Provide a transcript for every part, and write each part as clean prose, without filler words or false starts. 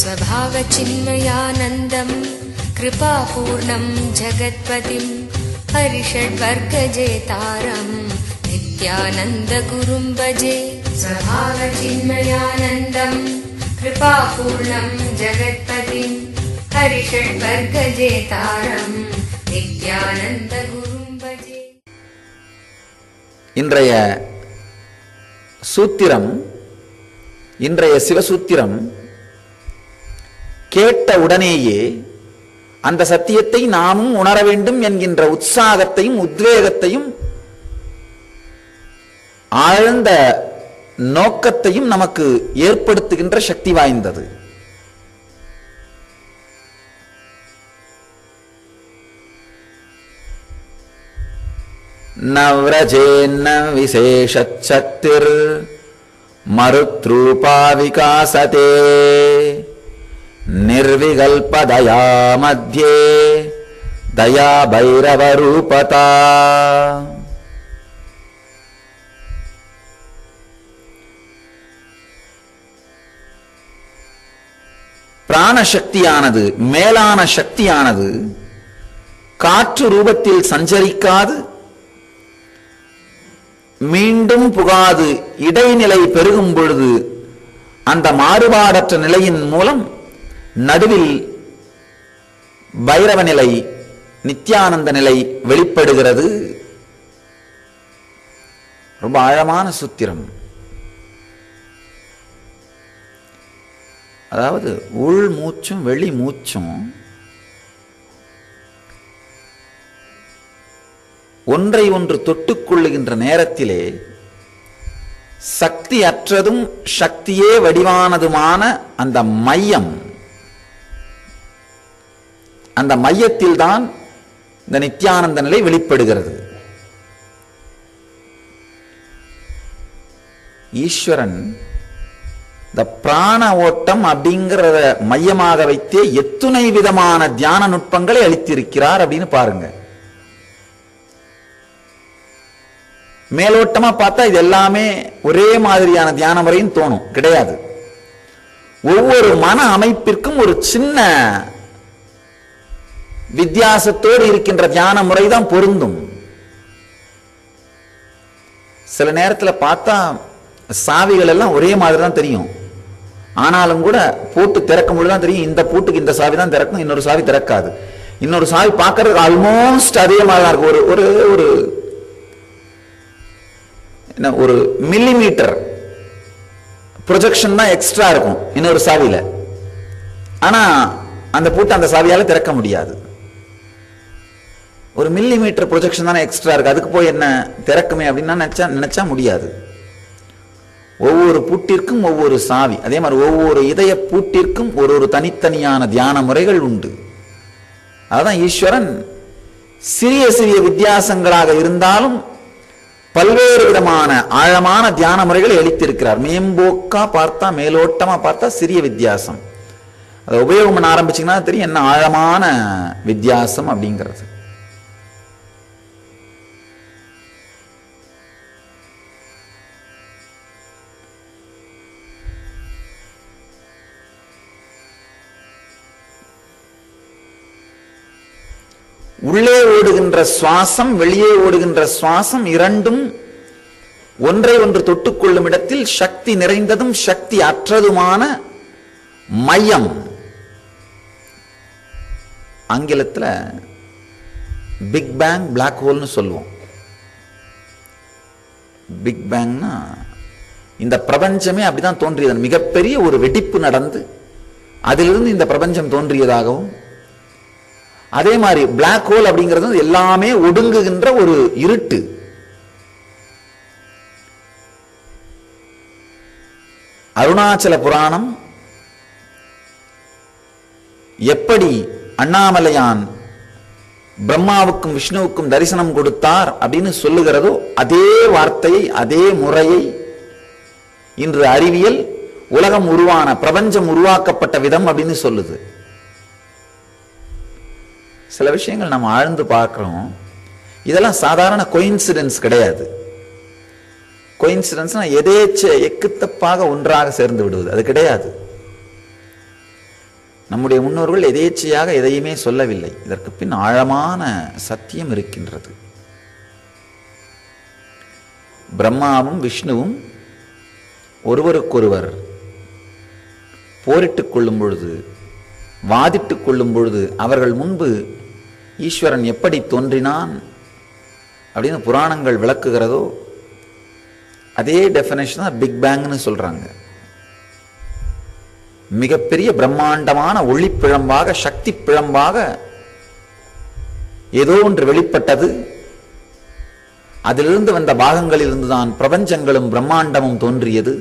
स्वभावचिन्मयानन्दं कृपापूर्णं जगत्पतिं हरिषड्वर्गजेतारं नित्यानन्दगुरुं भजे। स्वभावचिन्मयानन्दं कृपापूर्णं जगत्पतिं हरिषड्वर्गजेतारं नित्यानन्दगुरुं भजे। இன்றைய சூத்திரம், இன்றைய சிவசூத்திரம் கேட்ட உடனேயே அந்த சத்தியத்தை நாமும் உணர வேண்டும் என்கின்ற உற்சாகத்தையும் உத்வேகத்தையும் ஆழ்ந்த நோக்கத்தையும் நமக்கு ஏற்படுத்துகின்ற சக்தி வாய்ந்தது. நவ்ரஜேன்ன விசேஷச்சத்திர் மருத்ரூபா விகாசதே நிர்விகல்பதயா மத்யே தயா பைரவரூபதா. பிராணசக்தியானது, மேலான சக்தியானது காற்று ரூபத்தில் சஞ்சரிக்காது, மீண்டும் புகாது இடைநிலை பெருகும் பொழுது அந்த மாறுபாடற்ற நிலையின் மூலம் நடுவில் பைரவ நிலை, நித்யானந்த நிலை வெளிப்படுகிறது. ரொம்ப ஆழமான சூத்திரம். அதாவது உள் மூச்சும் வெளி மூச்சும் ஒன்றை ஒன்று தொட்டுக்கொள்ளுகின்ற நேரத்திலே சக்தி அற்றதும் சக்தியே வடிவானதுமான அந்த மையம், அந்த மையத்தில்தான் இந்த நித்யானந்த நிலை வெளிப்படுகிறது. ஈஸ்வரன் இந்த பிராண ஓட்டம் அப்படிங்கிறத மையமாக வைத்தே எத்துணை விதமான தியான நுட்பங்களை அளித்திருக்கிறார் அப்படின்னு பாருங்க. மேலோட்டமா பார்த்தா இது எல்லாமே ஒரே மாதிரியான தியான முறையும் தோணும். கிடையாது. ஒவ்வொரு மன அமைப்பிற்கும் ஒரு சின்ன வித்தியாசத்தோடு இருக்கின்ற தியான முறை தான் பொருந்தும். சில நேரத்தில் பார்த்தா சாவிகள் எல்லாம் ஒரே மாதிரி தான் தெரியும். ஆனாலும் கூட பூட்டு திறக்கும் பொழுது தான் தெரியும், இந்த பூட்டுக்கு இந்த சாவி தான் திறக்கும், இன்னொரு சாவி திறக்காது. இன்னொரு சாவி பார்க்கறதுக்கு ஆல்மோஸ்ட் அதே மாதிரி தான் இருக்கும். ஒரு ஒரு ஒரு மில்லிமீட்டர் ப்ரொஜெக்ஷன் தான் எக்ஸ்ட்ரா இருக்கும் இன்னொரு சாவியில. ஆனா அந்த பூட்டை அந்த சாவியால திறக்க முடியாது. ஒரு மில்லிமீட்டர் ப்ரொஜெக்ஷன் தானே எக்ஸ்ட்ரா இருக்கு, அதுக்கு போய் என்ன திறக்குமே அப்படின்னு நினைச்சா முடியாது. ஒவ்வொரு பூட்டிற்கும் ஒவ்வொரு சாவி. அதே மாதிரி ஒவ்வொரு இதய பூட்டிற்கும் ஒரு தனித்தனியான தியான முறைகள் உண்டு. அதான் ஈஸ்வரன் சிறிய சிறிய வித்தியாசங்களாக இருந்தாலும் பல்வேறு விதமான ஆழமான தியான முறைகளை அளித்திருக்கிறார். மேம்போக்கா பார்த்தா, மேலோட்டமா பார்த்தா சிறிய வித்தியாசம். அதை உபயோகம் பண்ண ஆரம்பிச்சீங்கன்னா தெரியும் என்ன ஆழமான வித்தியாசம் அப்படிங்கிறது. உள்ளே ஓடுகின்ற சுவாசம், வெளியே ஓடுகின்ற சுவாசம் இரண்டும் ஒன்றை ஒன்று தொட்டுக்கொள்ளும் இடத்தில் சக்தி நிறைந்ததும் சக்தி அற்றதுமான மையம். ஆங்கிலத்தில் பிக் பேங், பிளாக் ஹோல்னு சொல்லுவோம். பிக் பேங்னா இந்த பிரபஞ்சமே அப்படிதான் தோன்றியது. மிகப்பெரிய ஒரு வெடிப்பு நடந்து அதிலிருந்து இந்த பிரபஞ்சம் தோன்றியதாகவும், அதே மாதிரி பிளாக் ஹோல் அப்படிங்கிறது எல்லாமே ஒடுங்குகின்ற ஒரு இருட்டு. அருணாச்சல புராணம் எப்படி அண்ணாமலையான் பிரம்மாவுக்கும் விஷ்ணுவுக்கும் தரிசனம் கொடுத்தார் அப்படின்னு சொல்லுகிறதோ அதே வார்த்தையை, அதே முறையை இன்று அறிவியல் உலகம் உருவான, பிரபஞ்சம் உருவாக்கப்பட்ட விதம் அப்படின்னு சொல்லுது. சில விஷயங்கள் நம்ம ஆழ்ந்து பார்க்கிறோம். இதெல்லாம் சாதாரண கோயின்சிடன்ஸ் கிடையாது. கோயின்சிடன்ஸ்னா எதேச்ச எக்குத்தப்பாக ஒன்றாக சேர்ந்து விடுவது, அது கிடையாது. நம்முடைய முன்னோர்கள் எதேச்சையாக எதையுமே சொல்லவில்லை. இதற்கு பின் ஆழமான சத்தியம் இருக்கின்றது. பிரம்மாவும் விஷ்ணுவும் ஒருவருக்கொருவர் போரிட்டுக் கொள்ளும் பொழுது, வாதிட்டுக் கொள்ளும் பொழுது, அவர்கள் முன்பு ஈஸ்வரன் எப்படி தோன்றினான் அப்படின்னு புராணங்கள் விளக்குகிறதோ அதே டெஃபினேஷன் தான் பிக் பேங்னு சொல்றாங்க. மிகப்பெரிய பிரம்மாண்டமான ஒளி பிழம்பாக, சக்தி பிழம்பாக ஏதோ ஒன்று வெளிப்பட்டது. அதிலிருந்து வந்த பாகங்களிலிருந்து தான் பிரபஞ்சங்களும் பிரம்மாண்டமும் தோன்றியது.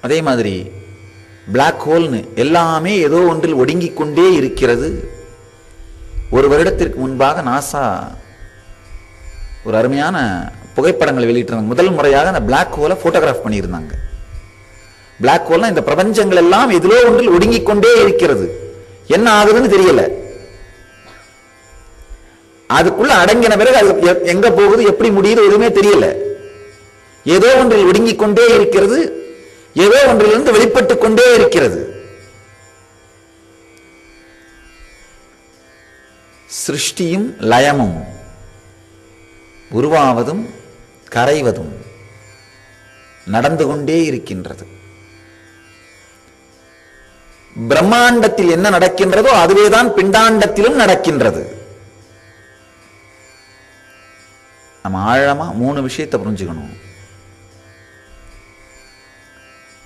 அதே மாதிரி பிளாக் ஹோல்னு எல்லாமே ஏதோ ஒன்றில் ஒடுங்கிக் கொண்டே இருக்கிறது. ஒரு வருடத்திற்கு முன்பாக நாசா ஒரு அருமையான புகைப்படங்களை வெளியிட்டாங்க. முதல் முறையாக அந்த பிளாக் ஹோலை போட்டோகிராஃப் பண்ணியிருந்தாங்க. பிளாக் ஹோல்னா இந்த பிரபஞ்சங்கள் எல்லாம் எதிலோ ஒன்றில் ஒடுங்கிக் கொண்டே இருக்கிறது. என்ன ஆகுதுன்னு தெரியல. அதுக்குள்ள அடங்கின பிறகு அது எங்க போகுது, எப்படி முடியுது எதுவுமே தெரியல. ஏதோ ஒன்றில் ஒடுங்கிக் கொண்டே இருக்கிறது, ஏதோ ஒன்றிலிருந்து வெளிப்பட்டுக் கொண்டே இருக்கிறது. சிருஷ்டியும் லயமும் உருவாவதும் கரைவதும் நடந்து கொண்டே இருக்கின்றது. பிரம்மாண்டத்தில் என்ன நடக்கின்றதோ அதுவேதான் பிண்டாண்டத்திலும் நடக்கின்றது. நம்ம ஆழமா 3 விஷயத்தை புரிஞ்சுக்கணும்.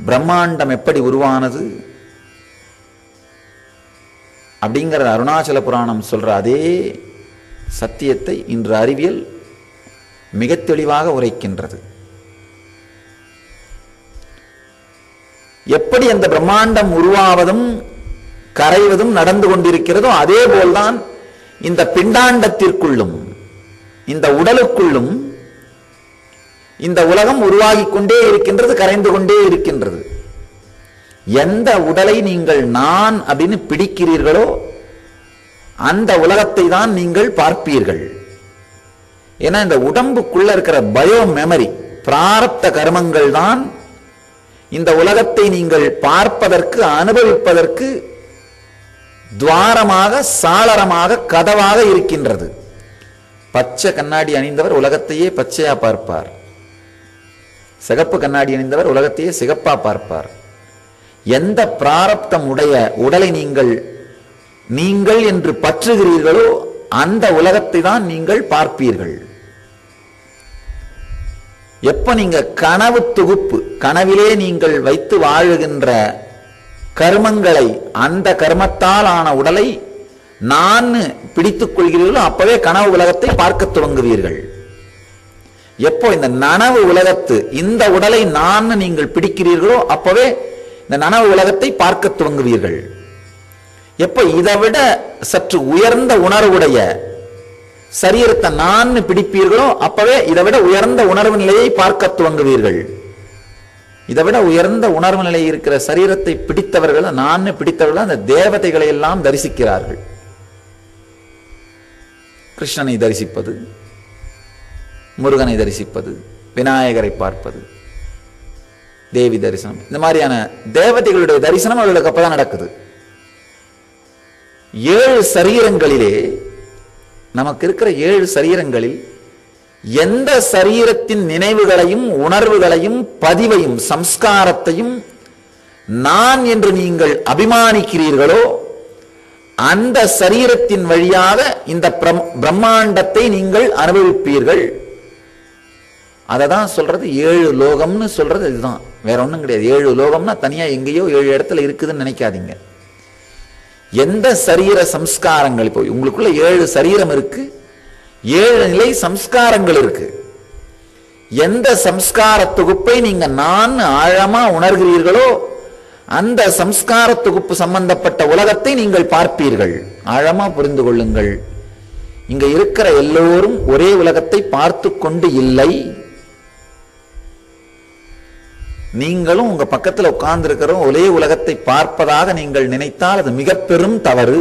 பிரம்மாண்டம் எப்படி உருவானது அப்படிங்கிற அருணாச்சல புராணம் சொல்ற அதே சத்தியத்தை இன்று அறிவியல் மிக தெளிவாக உரைக்கின்றது. எப்படி அந்த பிரம்மாண்டம் உருவாவதும் கரைவதும் நடந்து கொண்டிருக்கிறதோ அதே போல்தான் இந்த பிண்டாண்டத்திற்குள்ளும் இந்த உடலுக்குள்ளும் இந்த உலகம் உருவாகி கொண்டே இருக்கின்றது, கரைந்து கொண்டே இருக்கின்றது. எந்த உடலை நீங்கள் நான் அப்படின்னு பிடிக்கிறீர்களோ அந்த உலகத்தை தான் நீங்கள் பார்ப்பீர்கள். ஏன்னா இந்த உடம்புக்குள்ள இருக்கிற பயோ மெமரி, பிராரப்த கர்மங்கள் தான் இந்த உலகத்தை நீங்கள் பார்ப்பதற்கு, அனுபவிப்பதற்கு துவாரமாக, சாளரமாக, கதவாக இருக்கின்றது. பச்சை கண்ணாடி அணிந்தவர் உலகத்தையே பச்சையா பார்ப்பார். சிகப்பு கண்ணாடி அணிந்தவர் உலகத்தையே சிகப்பா பார்ப்பார். எந்த பிராரப்தம் உடைய உடலை நீங்கள் என்று பற்றுகிறீர்களோ அந்த உலகத்தை தான் நீங்கள் பார்ப்பீர்கள். எப்ப நீங்க கனவு தொகுப்பு, கனவிலே நீங்கள் வைத்து வாழுகின்ற கர்மங்களை, அந்த கர்மத்தால் ஆன உடலை நான் பிடித்துக் கொள்கிறீர்களோ அப்பவே கனவு உலகத்தை பார்க்க துவங்குவீர்கள். எப்போ இந்த நனவு உலகத்து இந்த உடலை நான் நீங்கள் பிடிக்கிறீர்களோ அப்பவே இந்த நனவு உலகத்தை பார்க்க துவங்குவீர்கள். எப்ப இதை விட சற்று உயர்ந்த உணர்வுடைய சரீரத்தை நான் பிடிப்பீர்களோ அப்பவே இதை விட உயர்ந்த உணர்வு நிலையை பார்க்க துவங்குவீர்கள். இதை விட உயர்ந்த உணர்வு நிலை இருக்கிற சரீரத்தை பிடித்தவர்கள், நான் பிடித்தவர்கள் அந்த தேவதைகளை எல்லாம் தரிசிக்கிறார்கள். கிருஷ்ணனை தரிசிப்பது, முருகனை தரிசிப்பது, விநாயகரை பார்ப்பது, தேவி தரிசனம், இந்த மாதிரியான தேவதைகளுடைய தரிசனம் அவர்களுக்கு அப்பதான் நடக்குது. 7 சரீரங்களிலே, நமக்கு இருக்கிற 7 சரீரங்களில் எந்த சரீரத்தின் நினைவுகளையும் உணர்வுகளையும் பதிவையும் சம்ஸ்காரத்தையும் நான் என்று நீங்கள் அபிமானிக்கிறீர்களோ அந்த சரீரத்தின் வழியாக இந்த பிரம்மாண்டத்தை நீங்கள் அனுபவிப்பீர்கள். அததான் சொல்றது 7 லோகம்னு சொல்றது. இதுதான், வேற ஒண்ணும் கிடையாது. 7 லோகம்னா தனியா எங்கேயோ 7 இடத்துல இருக்குதுன்னு நினைக்காதீங்க. எந்த சரீர சம்ஸ்காரங்கள், இப்போ உங்களுக்குள்ள 7 சரீரம் இருக்கு, 7 நிலை சம்ஸ்காரங்கள் இருக்கு. எந்த சம்ஸ்கார தொகுப்பை நீங்க நான் ஆழமா உணர்கிறீர்களோ அந்த சம்ஸ்கார தொகுப்பு சம்பந்தப்பட்ட உலகத்தை நீங்கள் பார்ப்பீர்கள். ஆழமா புரிந்து கொள்ளுங்கள். இங்க இருக்கிற எல்லோரும் ஒரே உலகத்தை பார்த்து கொண்டு இல்லை. நீங்களும் உங்க பக்கத்தில் உட்கார்ந்து இருக்கிற ஒரே உலகத்தை பார்ப்பதாக நீங்கள் நினைத்தால் அது மிக பெரும் தவறு.